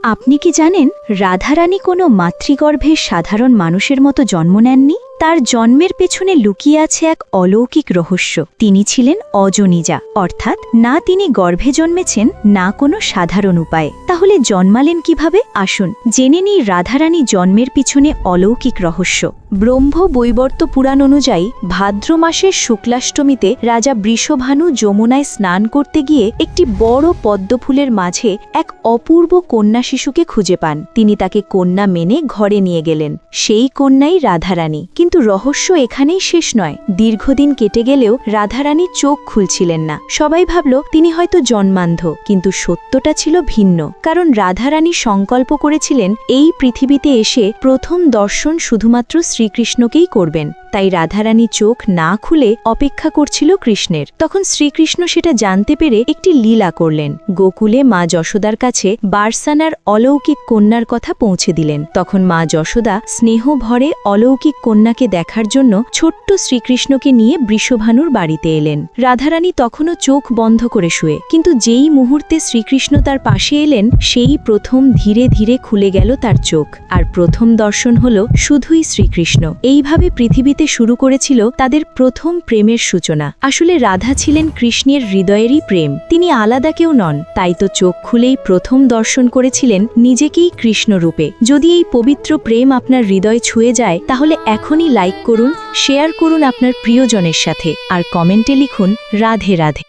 আপনি কি জানেন রাধারানী কোনো মাতৃগর্ভের সাধারণ মানুষের মতো জন্ম নেননি? তার জন্মের পেছনে লুকিয়ে আছে এক অলৌকিক রহস্য। তিনি ছিলেন অজনিজা, অর্থাৎ না তিনি গর্ভে জন্মেছেন না কোনো সাধারণ উপায়ে। তাহলে জন্মালেন কিভাবে? আসুন জেনে নিই রাধারানী জন্মের পিছনে অলৌকিক রহস্য। ব্রহ্ম বৈবর্ত পুরাণ অনুযায়ী ভাদ্র মাসের শুক্লাষ্টমীতে রাজা বৃষভানু যমুনায় স্নান করতে গিয়ে একটি বড় পদ্মফুলের মাঝে এক অপূর্ব কন্যা শিশুকে খুঁজে পান। তিনি তাকে কন্যা মেনে ঘরে নিয়ে গেলেন। সেই কন্যাই রাধারানী। কিন্তু রহস্য এখানেই শেষ নয়। দীর্ঘদিন কেটে গেলেও রাধারানী চোখ খুলছিলেন না। সবাই ভাবল তিনি হয়তো জন্মান্ধ, কিন্তু সত্যটা ছিল ভিন্ন। কারণ রাধারানী সংকল্প করেছিলেন এই পৃথিবীতে এসে প্রথম দর্শন শুধুমাত্র শ্রীকৃষ্ণকেই করবেন। তাই রাধারানী চোখ না খুলে অপেক্ষা করছিল কৃষ্ণের। তখন শ্রীকৃষ্ণ সেটা জানতে পেরে একটি লীলা করলেন। গোকুলে মা যশোদার কাছে বারসানার অলৌকিক কন্যার কথা পৌঁছে দিলেন। তখন মা যশোদা স্নেহ ভরে অলৌকিক কন্যাকে দেখার জন্য ছোট্ট শ্রীকৃষ্ণকে নিয়ে বৃষভানুর বাড়িতে এলেন। রাধারানী তখনও চোখ বন্ধ করে শুয়ে, কিন্তু যেই মুহূর্তে শ্রীকৃষ্ণ তার পাশে এলেন সেই প্রথম ধীরে ধীরে খুলে গেল তার চোখ। আর প্রথম দর্শন হল শুধুই শ্রীকৃষ্ণ। এইভাবে পৃথিবীতে শুরু করেছিল তাদের প্রথম প্রেমের সূচনা। আসলে রাধা ছিলেন কৃষ্ণের হৃদয়েরই প্রেম। তিনি আলাদা কেউ নন। তাই তো চোখ খুলেই প্রথম দর্শন করেছিলেন নিজেকেই কৃষ্ণ রূপে। যদি এই পবিত্র প্রেম আপনার হৃদয় ছুঁয়ে যায়, তাহলে এখনই লাইক করুন, শেয়ার করুন আপনার প্রিয়জনের সাথে, আর কমেন্টে লিখুন রাধে রাধে।